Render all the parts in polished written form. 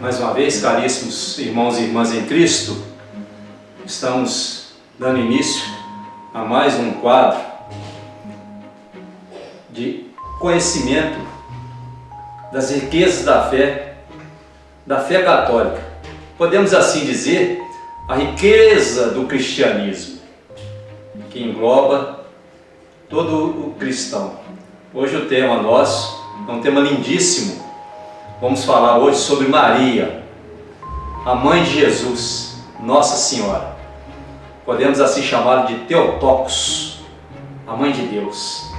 Mais uma vez, caríssimos irmãos e irmãs em Cristo, estamos dando início a mais um quadro de conhecimento das riquezas da fé católica. Podemos assim dizer, a riqueza do cristianismo, que engloba todo o cristão. Hoje o tema nosso é um tema lindíssimo. Vamos falar hoje sobre Maria, a mãe de Jesus, Nossa Senhora. Podemos assim chamá-la de Theotokos, a mãe de Deus.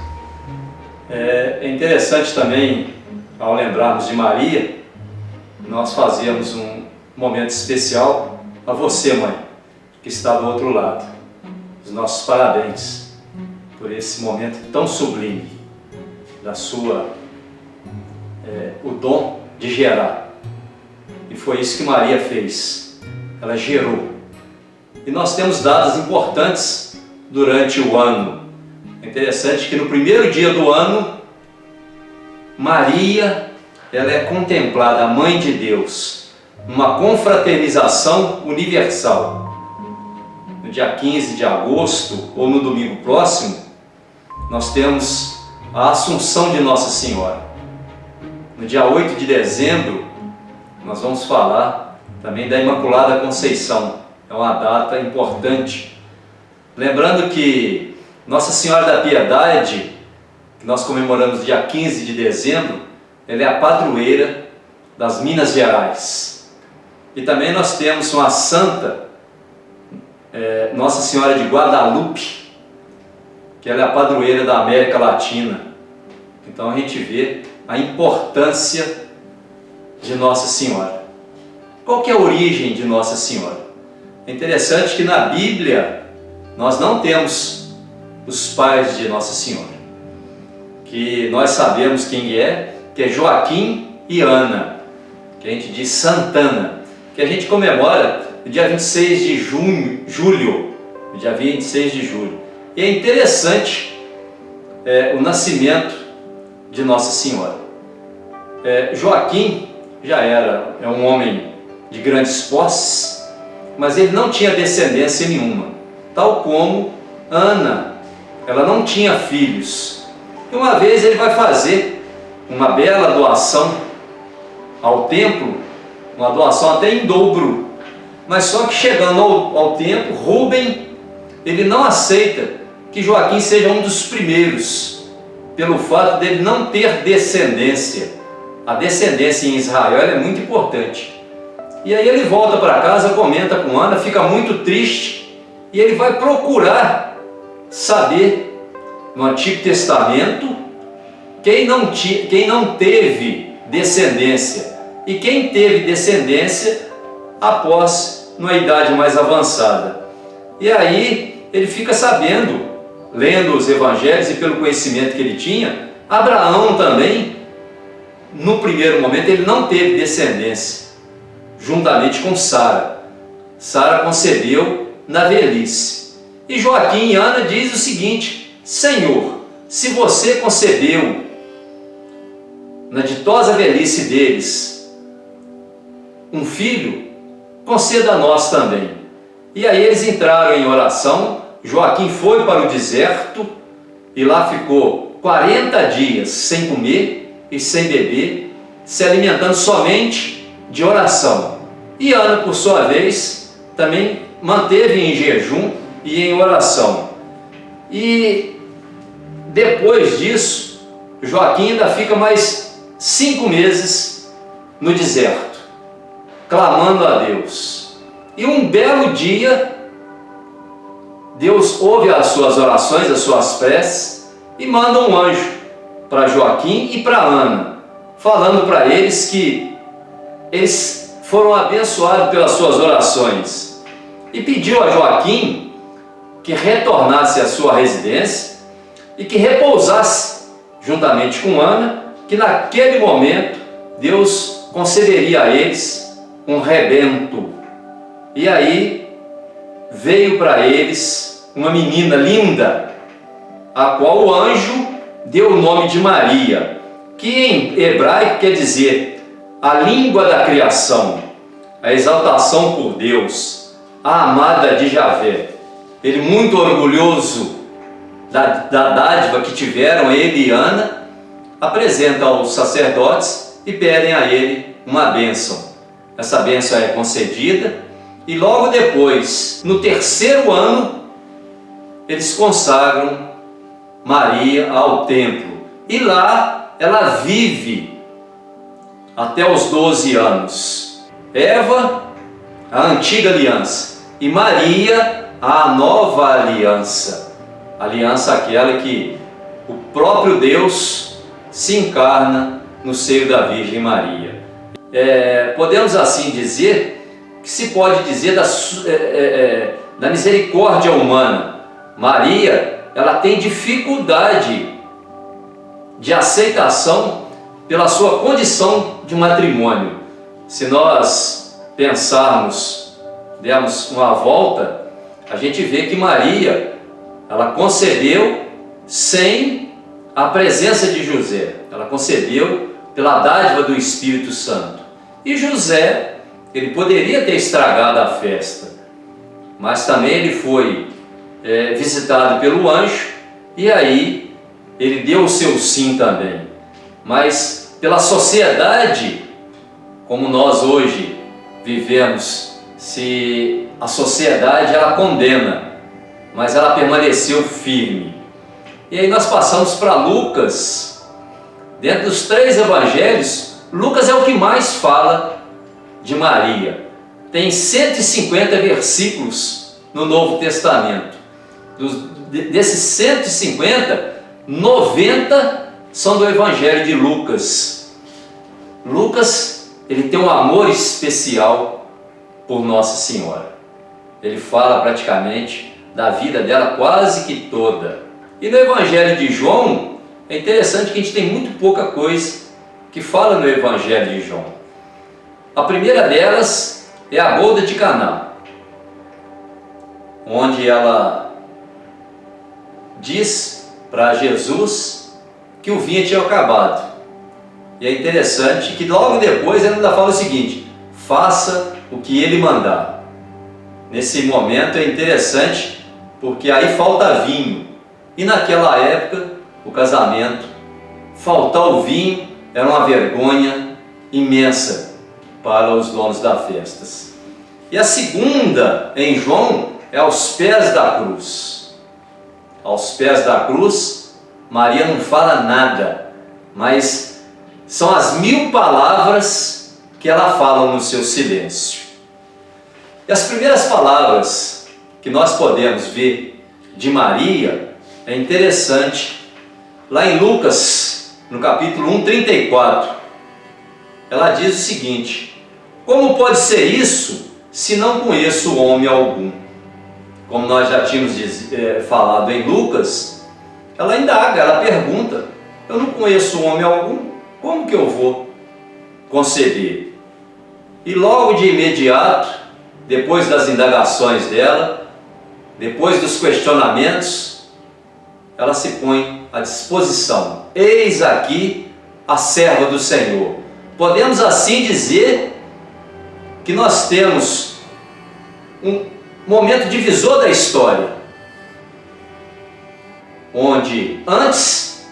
É interessante também, ao lembrarmos de Maria, nós fazemos um momento especial a você, mãe, que está do outro lado. Os nossos parabéns por esse momento tão sublime da sua, o dom de gerar. E foi isso que Maria fez. Ela gerou. E nós temos datas importantes durante o ano. É interessante que no primeiro dia do ano, Maria, ela é contemplada, a mãe de Deus, numa confraternização universal. No dia 15 de agosto, ou no domingo próximo, nós temos a Assunção de Nossa Senhora. No dia 8 de dezembro, nós vamos falar também da Imaculada Conceição. É uma data importante. Lembrando que Nossa Senhora da Piedade, que nós comemoramos dia 15 de dezembro, ela é a padroeira das Minas Gerais. E também nós temos uma santa, Nossa Senhora de Guadalupe, que ela é a padroeira da América Latina. Então a gente vê a importância de Nossa Senhora. Qual que é a origem de Nossa Senhora? É interessante que na Bíblia nós não temos os pais de Nossa Senhora, que nós sabemos quem é, que é Joaquim e Ana, que a gente diz Santana, que a gente comemora no dia 26 de julho, no dia 26 de julho. E é interessante o nascimento de Nossa Senhora. Joaquim já é um homem de grandes posses, mas ele não tinha descendência nenhuma, tal como Ana, ela não tinha filhos. E uma vez ele vai fazer uma bela doação ao templo, uma doação até em dobro, mas só que chegando ao templo, Rubem, ele não aceita que Joaquim seja um dos primeiros, pelo fato dele não ter descendência. A descendência em Israel é muito importante. E aí ele volta para casa, comenta com Ana, fica muito triste, e ele vai procurar saber no Antigo Testamento quem não teve descendência e quem teve descendência após uma idade mais avançada. E aí ele fica sabendo, lendo os evangelhos e pelo conhecimento que ele tinha, Abraão também, no primeiro momento, ele não teve descendência, juntamente com Sara. Sara concebeu na velhice. E Joaquim e Ana diz o seguinte: Senhor, se você concebeu na ditosa velhice deles um filho, conceda a nós também. E aí eles entraram em oração. Joaquim foi para o deserto e lá ficou 40 dias sem comer e sem beber, se alimentando somente de oração. E Ana, por sua vez, também manteve em jejum e em oração. E depois disso, Joaquim ainda fica mais 5 meses no deserto, clamando a Deus. E um belo dia, Deus ouve as suas orações, as suas preces, e manda um anjo para Joaquim e para Ana, falando para eles que eles foram abençoados pelas suas orações. E pediu a Joaquim que retornasse à sua residência e que repousasse juntamente com Ana, que naquele momento Deus concederia a eles um rebento. E aí veio para eles uma menina linda, a qual o anjo deu o nome de Maria, que em hebraico quer dizer a língua da criação, a exaltação por Deus, a amada de Javé. Ele, muito orgulhoso da dádiva que tiveram ele e Ana, apresenta aos sacerdotes e pedem a ele uma bênção. Essa bênção é concedida e logo depois, no terceiro ano, eles consagram Maria ao templo. E lá ela vive até os 12 anos. Eva, a antiga aliança, e Maria, a nova aliança. Aliança aquela que o próprio Deus se encarna no seio da Virgem Maria. Podemos assim dizer que se pode dizer da misericórdia humana. Maria, ela tem dificuldade de aceitação pela sua condição de matrimônio. Se nós pensarmos, dermos uma volta, a gente vê que Maria, ela concebeu sem a presença de José. Ela concebeu pela dádiva do Espírito Santo. E José, ele poderia ter estragado a festa, mas também ele foi visitado pelo anjo, e aí ele deu o seu sim também. Mas pela sociedade, como nós hoje vivemos, se a sociedade ela condena, mas ela permaneceu firme. E aí nós passamos para Lucas. Dentro dos 3 evangelhos, Lucas é o que mais fala de Maria. Tem 150 versículos no Novo Testamento. Desses 150, 90 são do Evangelho de Lucas. Lucas, ele tem um amor especial por Nossa Senhora. Ele fala praticamente da vida dela quase que toda. E no Evangelho de João, é interessante que a gente tem muito pouca coisa que fala no Evangelho de João. A primeira delas é a boda de Caná, onde ela diz para Jesus que o vinho tinha acabado. E é interessante que logo depois ela ainda fala o seguinte: faça o que ele mandar. Nesse momento é interessante porque aí falta vinho. E naquela época, o casamento, faltar o vinho era uma vergonha imensa para os donos das festas. E a segunda, em João, é aos pés da cruz. Aos pés da cruz, Maria não fala nada, mas são as 1000 palavras que ela fala no seu silêncio. E as primeiras palavras que nós podemos ver de Maria é interessante. Lá em Lucas, no capítulo 1:34, ela diz o seguinte: como pode ser isso, se não conheço homem algum? Como nós já tínhamos falado em Lucas, ela indaga, ela pergunta: eu não conheço homem algum, como que eu vou conceber? E logo de imediato, depois das indagações dela, depois dos questionamentos, ela se põe à disposição. Eis aqui a serva do Senhor. Podemos assim dizer que nós temos um momento divisor da história, onde antes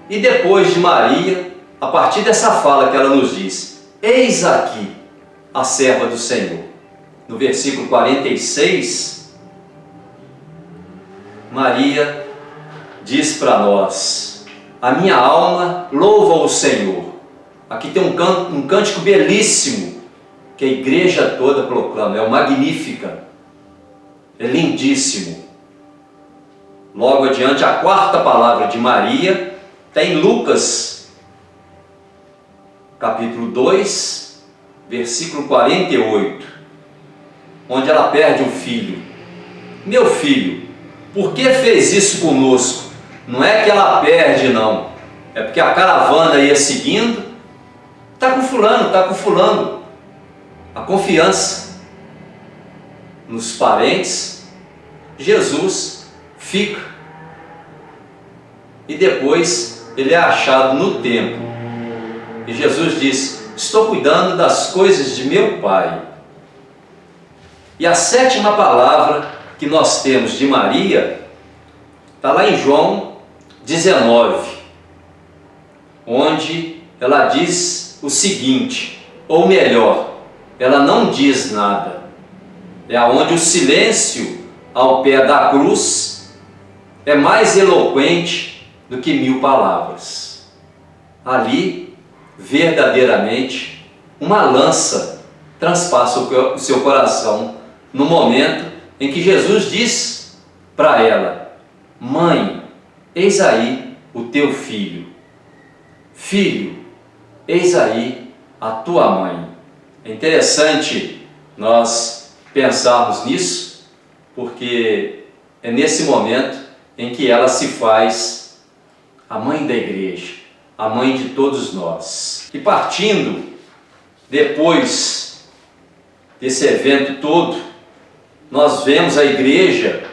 e depois de Maria, a partir dessa fala que ela nos diz, eis aqui a serva do Senhor. No versículo 46, Maria diz para nós: a minha alma louva o Senhor. Aqui tem um cântico belíssimo que a igreja toda proclama, é o Magnífica, é lindíssimo. Logo adiante, a quarta palavra de Maria está em Lucas, capítulo 2, versículo 48, onde ela perde um filho. Meu filho, por que fez isso conosco? Não é que ela perde, não. É porque a caravana ia seguindo. Está com fulano, está com fulano. A confiança nos parentes, Jesus fica e depois ele é achado no templo. E Jesus diz: estou cuidando das coisas de meu Pai. E a sétima palavra que nós temos de Maria está lá em João 19, onde ela diz o seguinte, ou melhor, ela não diz nada. É onde o silêncio ao pé da cruz é mais eloquente do que 1000 palavras. Ali, verdadeiramente, uma lança transpassa o seu coração no momento em que Jesus diz para ela: mãe, eis aí o teu filho. Filho, eis aí a tua mãe. É interessante nós pensarmos nisso, porque é nesse momento em que ela se faz a mãe da igreja, a mãe de todos nós. E partindo depois desse evento todo, nós vemos a igreja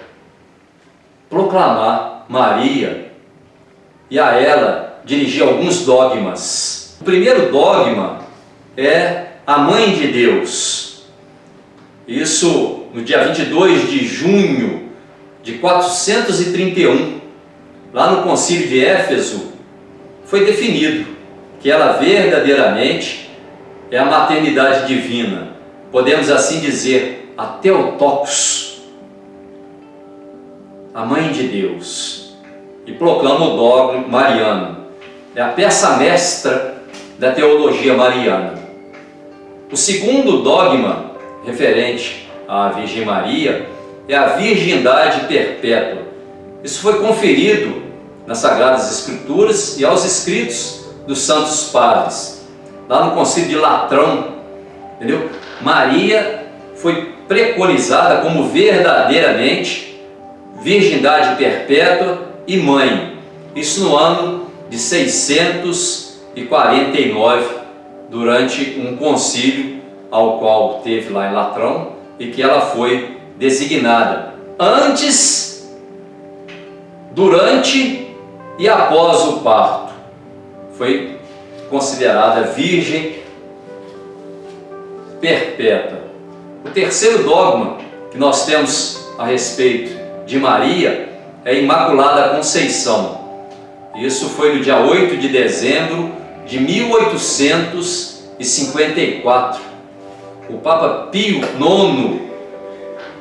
proclamar Maria e a ela dirigir alguns dogmas. O primeiro dogma é a Mãe de Deus. Isso no dia 22 de junho de 431, lá no Concílio de Éfeso, foi definido que ela verdadeiramente é a maternidade divina. Podemos assim dizer, a Theotokos, a Mãe de Deus. E proclama o dogma mariano. É a peça mestra da teologia mariana. O segundo dogma referente à Virgem Maria é a virgindade perpétua. Isso foi conferido nas Sagradas Escrituras e aos escritos dos Santos Padres. Lá no Concílio de Latrão, entendeu? Maria foi preconizada como verdadeiramente virgindade perpétua e mãe. Isso no ano de 649, durante um concílio ao qual teve lá em Latrão, e que ela foi designada antes, durante e após o parto. Foi considerada virgem perpétua. O terceiro dogma que nós temos a respeito de Maria é a Imaculada Conceição. Isso foi no dia 8 de dezembro de 1854. O Papa Pio IX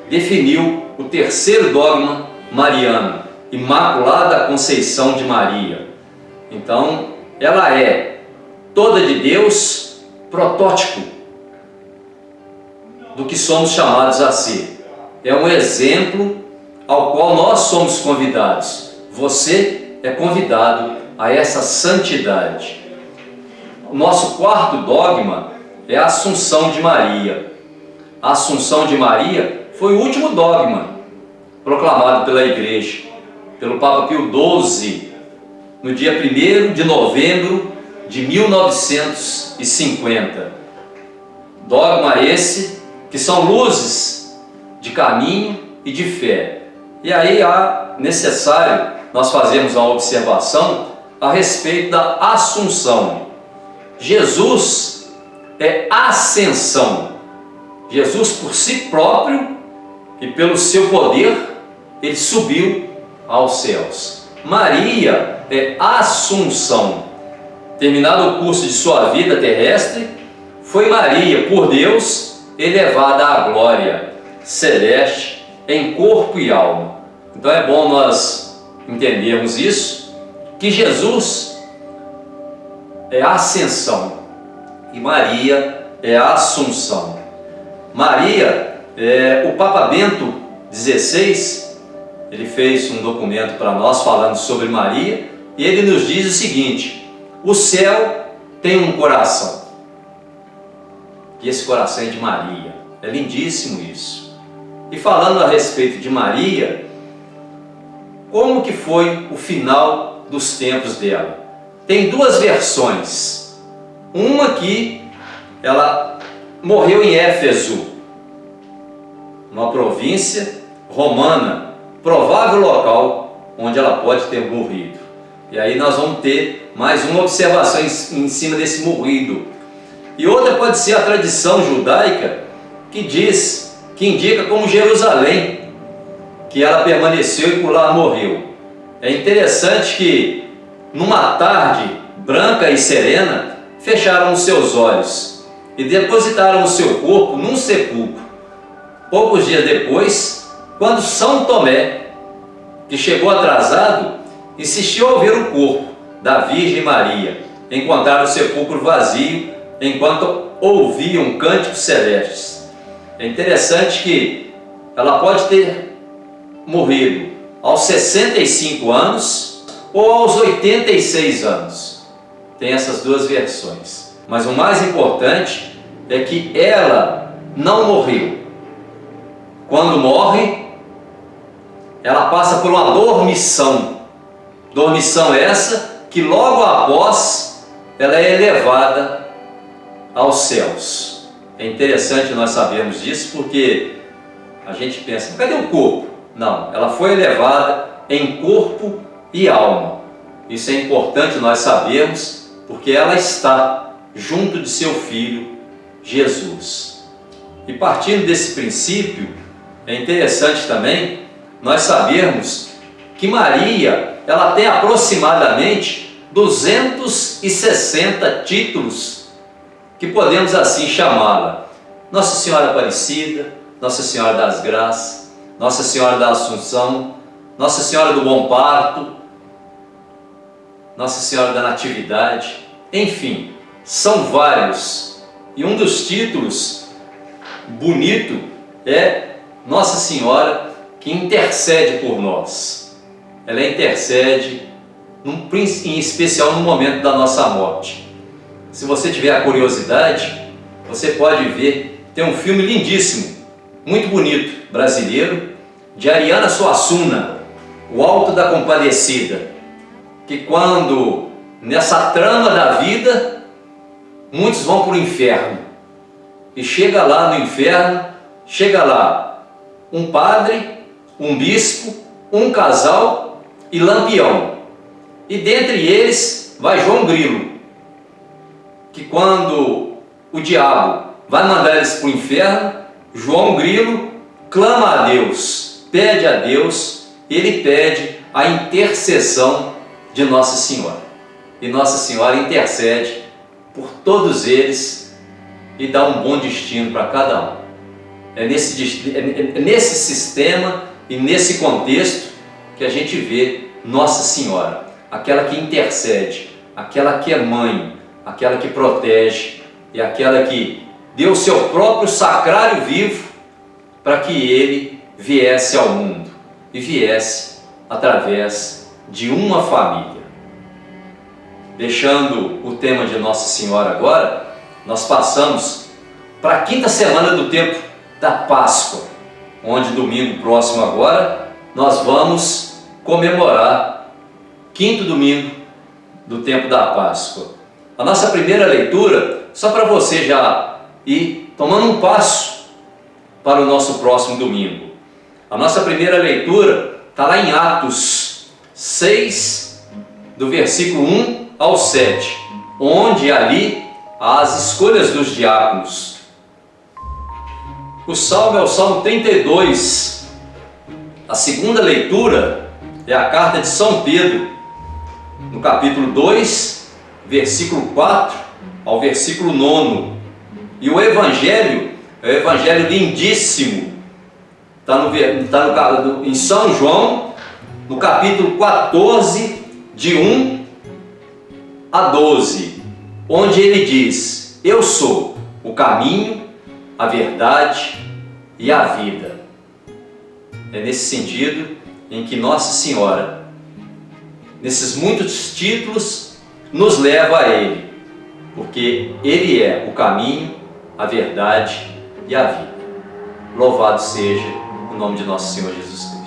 definiu o terceiro dogma mariano, Imaculada Conceição de Maria. Então, ela é toda de Deus, protótipo do que somos chamados a ser. É um exemplo ao qual nós somos convidados. Você é convidado a essa santidade. O nosso quarto dogma é a Assunção de Maria. A Assunção de Maria foi o último dogma proclamado pela Igreja, pelo Papa Pio XII, no dia 1º de novembro de 1950. Dogma esse que são luzes de caminho e de fé. E aí é necessário nós fazermos uma observação a respeito da Assunção. Jesus é ascensão. Jesus por si próprio e pelo seu poder, ele subiu aos céus. Maria é assunção. Terminado o curso de sua vida terrestre, foi Maria, por Deus, elevada à glória celeste em corpo e alma. Então é bom nós entendermos isso, que Jesus é a ascensão e Maria é a assunção. Maria, o Papa Bento XVI, ele fez um documento para nós falando sobre Maria, e ele nos diz o seguinte: o céu tem um coração, e esse coração é de Maria. É lindíssimo isso. E falando a respeito de Maria, como que foi o final dos tempos dela? Tem duas versões. Uma que ela morreu em Éfeso, uma província romana, provável local onde ela pode ter morrido. E aí nós vamos ter mais uma observação em cima desse morrido. E outra pode ser a tradição judaica que indica como Jerusalém, que ela permaneceu e por lá morreu. É interessante que numa tarde branca e serena, fecharam os seus olhos e depositaram o seu corpo num sepulcro. Poucos dias depois, quando São Tomé, que chegou atrasado, insistiu ao ver o corpo da Virgem Maria, encontraram o sepulcro vazio enquanto ouviam cânticos celestes. É interessante que ela pode ter morrido aos 65 anos ou aos 86 anos. Tem essas duas versões. Mas o mais importante é que ela não morreu. Quando morre, ela passa por uma dormição. Dormição essa que logo após ela é elevada aos céus. É interessante nós sabermos disso porque a gente pensa, cadê o corpo? Não, ela foi elevada em corpo e alma. Isso é importante nós sabermos porque ela está junto de seu Filho Jesus. E partindo desse princípio, é interessante também nós sabermos que Maria, ela tem aproximadamente 260 títulos, que podemos assim chamá-la: Nossa Senhora Aparecida, Nossa Senhora das Graças, Nossa Senhora da Assunção, Nossa Senhora do Bom Parto, Nossa Senhora da Natividade, enfim, são vários. E um dos títulos bonito é Nossa Senhora que intercede por nós. Ela intercede em especial no momento da nossa morte. Se você tiver a curiosidade, você pode ver, tem um filme lindíssimo, muito bonito, brasileiro, de Ariana Suassuna, O Alto da Compadecida, que quando nessa trama da vida, muitos vão para o inferno, e chega lá no inferno, chega lá um padre, um bispo, um casal e Lampião, e dentre eles vai João Grilo, que quando o diabo vai mandar eles para o inferno, João Grilo clama a Deus, pede a Deus, ele pede a intercessão de Nossa Senhora. E Nossa Senhora intercede por todos eles e dá um bom destino para cada um. É nesse sistema e nesse contexto que a gente vê Nossa Senhora, aquela que intercede, aquela que é mãe, aquela que protege e aquela que deu o seu próprio sacrário vivo para que ele viesse ao mundo e viesse através de uma família. Deixando o tema de Nossa Senhora agora, nós passamos para a quinta semana do tempo da Páscoa, onde domingo próximo agora nós vamos comemorar quinto domingo do tempo da Páscoa. A nossa primeira leitura, só para você já ir tomando um passo para o nosso próximo domingo. A nossa primeira leitura está lá em Atos 6, do versículo 1 ao 7, onde ali há as escolhas dos diáconos. O salmo é o Salmo 32. A segunda leitura é a carta de São Pedro, no capítulo 2, versículo 4 ao versículo 9. E o Evangelho é o Evangelho lindíssimo. Está em São João, no capítulo 14, de 1 a 12, onde ele diz: Eu sou o caminho, a verdade e a vida. É nesse sentido em que Nossa Senhora, nesses muitos títulos, nos leva a Ele, porque Ele é o caminho, a verdade e a vida. Louvado seja o nome de nosso Senhor Jesus Cristo.